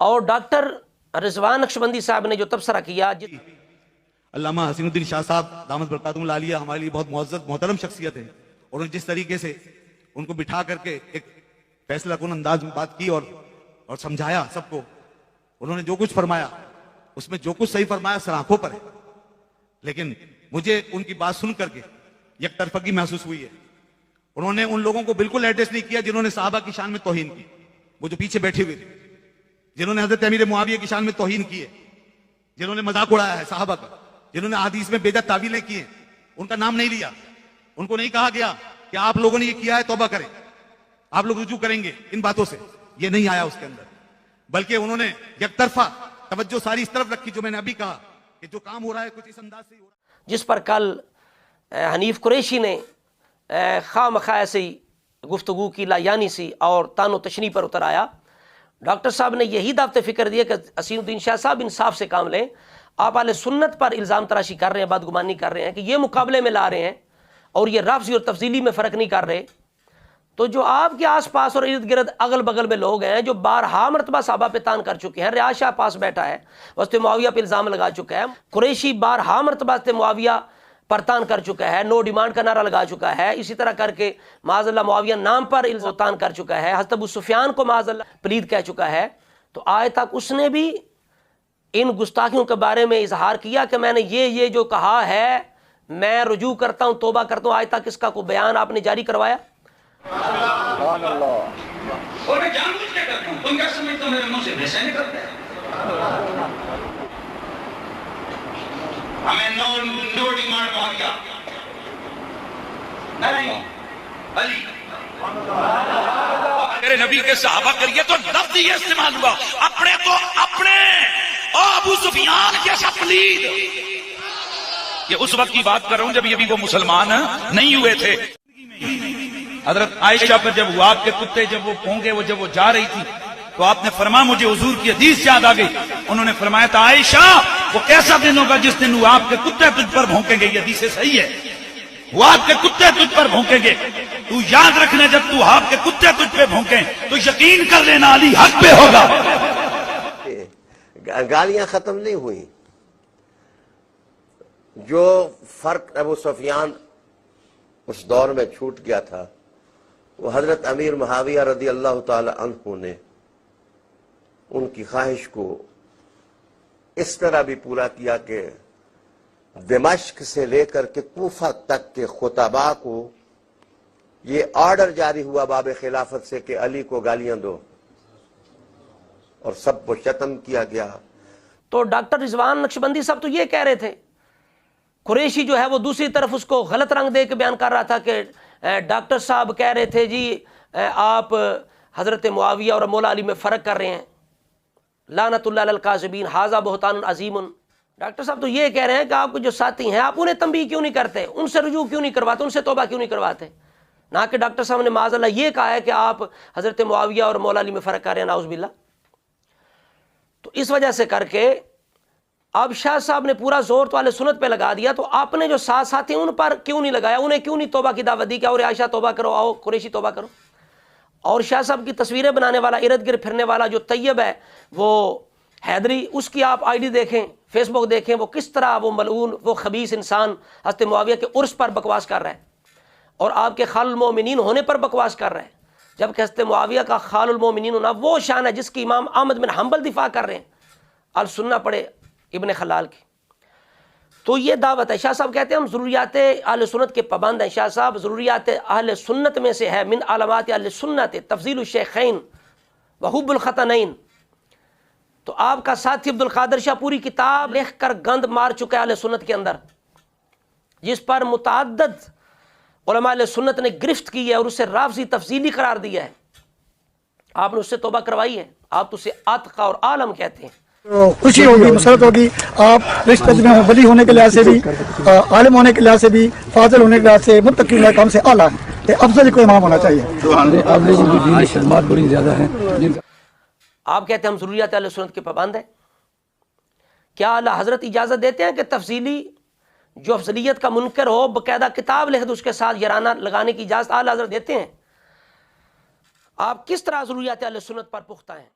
اور ڈاکٹر رضوان نقشبندی صاحب نے جو تبصرہ کیا، علامہ حسین الدین شاہ صاحب دامت برکاتہم العالیہ ہمارے لیے بہت معزز محترم شخصیت ہے، اور جس طریقے سے ان کو بٹھا کر کے ایک فیصلہ کن انداز میں بات کی اور سمجھایا سب کو، انہوں نے جو کچھ فرمایا اس میں جو کچھ صحیح فرمایا سر آنکھوں پر ہے، لیکن مجھے ان کی بات سن کر کے یک طرفگی محسوس ہوئی ہے۔ انہوں نے ان لوگوں کو بالکل ایڈریس نہیں کیا جنہوں نے صحابہ کی شان میں توہین کی، وہ جو پیچھے بیٹھے ہوئے تھے، جنہوں نے حضرت امیر معاویہ کی شان میں توہین کی ہے، جنہوں نے مذاق اڑایا ہے صحابہ کا، جنہوں نے حدیث میں بے جا تعویلیں کی ہیں، ان کا نام نہیں لیا۔ ان کو نہیں کہا گیا کہ آپ لوگوں نے یہ کیا ہے توبہ کریں، آپ لوگ رجوع کریں گے ان باتوں سے، یہ نہیں آیا اس کے اندر، بلکہ انہوں نے یک طرفہ توجہ ساری اس طرف رکھی جو میں نے ابھی کہا کہ جو کام ہو رہا ہے کچھ اس انداز سے ہی ہو رہا ہے، جس پر کل حنیف قریشی نے خواہ مخواہ ایسی گفتگو کی لایانی سی اور تان و تشنیع پر اتر آیا۔ ڈاکٹر صاحب نے یہی دعوت فکر دیا کہ حسین الدین شاہ صاحب انصاف سے کام لیں، آپ اہل سنت پر الزام تراشی کر رہے ہیں، بدگمانی کر رہے ہیں کہ یہ مقابلے میں لا رہے ہیں اور یہ رفضی اور تفضیلی میں فرق نہیں کر رہے۔ تو جو آپ کے آس پاس اور ارد گرد اگل بغل میں لوگ ہیں جو بارہا مرتبہ صحابہ پہ تان کر چکے ہیں، ریاض شاہ پاس بیٹھا ہے وسط معاویہ پہ الزام لگا چکا ہے، قریشی بارہا مرتبہ وسط معاویہ پر تان کر چکا ہے، نو ڈیمانڈ کا نعرہ لگا چکا ہے، اسی طرح کر کے معاذ اللہ معاویہ نام پر تان کر چکا ہے، حضرت ابو سفیان کو معاذ اللہ پلید کہہ چکا ہے۔ تو آج تک اس نے بھی ان گستاخیوں کے بارے میں اظہار کیا کہ میں نے یہ جو کہا ہے میں رجوع کرتا ہوں، توبہ کرتا ہوں، آج تک اس کا کوئی بیان آپ نے جاری کروایا؟ سبحان اللہ۔ اور میں جان بوجھ کے کرتا ہوں، تم کیا سمجھتے ہو میرے منہ سے بھیسے نکلتے ہیں؟ ہمیں نو ڈیمانڈ معاویہ، نہیں علی، میرے نبی کے صحابہ کریے تو لفظ یہ استعمال ہوا، اپنے تو اپنے ابو سفیان جیسا پلید۔ یہ اس وقت کی بات کر رہا ہوں جب ابھی وہ مسلمان نہیں ہوئے تھے۔ حضرت عائشہ پر جب وہ آپ کے کتے جب وہ پھونکے جب وہ جا رہی تھی تو آپ نے فرمایا مجھے حضور کی حدیث یاد آ گئی، انہوں نے فرمایا تھا عائشہ وہ کیسا دن ہوگا جس دن وہ آپ کے کتے تجھ پر بھونکیں گے، یہ حدیث صحیح ہے، وہ آپ کے کتے تجھ پر بھونکیں گے، تو یاد رکھنا جب تو آپ کے کتے تجھ پہ بھونکیں تو یقین کر لینا علی حق پہ ہوگا۔ گالیاں ختم نہیں ہوئیں، جو فرق ابو سفیان اس دور میں چھوٹ گیا تھا وہ حضرت امیر معاویہ رضی اللہ تعالی عنہ نے ان کی خواہش کو اس طرح بھی پورا کیا کہ دمشق سے لے کر کے کوفہ تک کے خطباء کو یہ آرڈر جاری ہوا باب خلافت سے کہ علی کو گالیاں دو، اور سب کو شتم کیا گیا۔ تو ڈاکٹر رضوان نقشبندی صاحب تو یہ کہہ رہے تھے، قریشی جو ہے وہ دوسری طرف اس کو غلط رنگ دے کے بیان کر رہا تھا کہ ڈاکٹر صاحب کہہ رہے تھے جی آپ حضرت معاویہ اور مولا علی میں فرق کر رہے ہیں، لعنت اللہ علی الکاذبین ھذا بہتان عظیم۔ ڈاکٹر صاحب تو یہ کہہ رہے ہیں کہ آپ کو جو ساتھی ہیں آپ انہیں تنبیہ کیوں نہیں کرتے، ان سے رجوع کیوں نہیں کرواتے، ان سے توبہ کیوں نہیں کرواتے، نہ کہ ڈاکٹر صاحب نے معاذ اللہ یہ کہا ہے کہ آپ حضرت معاویہ اور مولا علی میں فرق کر رہے ہیں، نعوذ باللہ۔ تو اس وجہ سے کر کے اب شاہ صاحب نے پورا زور تو اہل سنت پہ لگا دیا، تو آپ نے جو ساتھ ساتھی ان پر کیوں نہیں لگایا، انہیں کیوں نہیں توبہ کی دعوت دی کہ اور عائشہ توبہ کرو، آؤ قریشی توبہ کرو۔ اور شاہ صاحب کی تصویریں بنانے والا ارد گرد پھرنے والا جو طیب ہے وہ حیدری، اس کی آپ آئی ڈی دیکھیں، فیس بک دیکھیں، وہ کس طرح وہ ملعون وہ خبیث انسان حضرت معاویہ کے عرس پر بکواس کر رہا ہے اور آپ کے خال المومنین ہونے پر بکواس کر رہا ہے، جبکہ حضرت معاویہ کا خال المومنین ہونا وہ شان ہے جس کی امام احمد بن حنبل دفاع کر رہے ہیں، السنہ پڑھے ابن خلال کی۔ تو یہ دعوت ہے۔ شاہ صاحب کہتے ہیں ہم ضروریات اہل سنت کے پابند ہیں۔ شاہ صاحب ضروریات اہل سنت میں سے ہے من علامات اہل سنت تفضیل الشیخین وحب الخطنین۔ تو آپ کا ساتھی عبد القادر شاہ پوری کتاب لکھ کر گند مار چکا ہے اہل سنت کے اندر، جس پر متعدد علماء اہل سنت نے گرفت کی ہے اور اسے رافضی تفضیلی قرار دیا ہے۔ آپ نے اس سے توبہ کروائی ہے، آپ تو اسے اتقا اور عالم کہتے ہیں۔ خوشی ہوگی، مسرت ہوگی، آپ رشتہ میں ولی ہونے کے لحاظ سے بھی، عالم ہونے کے لحاظ سے بھی، فاضل ہونے کے لحاظ سے، متقی ہونے کے کام سے اعلیٰ ہے، افضل کوئی امام ہونا چاہیے۔ آپ کہتے ہیں ہم ضروریات اہل سنت کے پابند ہیں، کیا اعلیٰ حضرت اجازت دیتے ہیں کہ تفصیلی جو افضلیت کا منکر ہو باقاعدہ کتاب لکھ دو اس کے ساتھ یارانہ لگانے کی اجازت اعلیٰ حضرت دیتے ہیں؟ آپ کس طرح ضروریات اہل سنت پر پختہ ہیں؟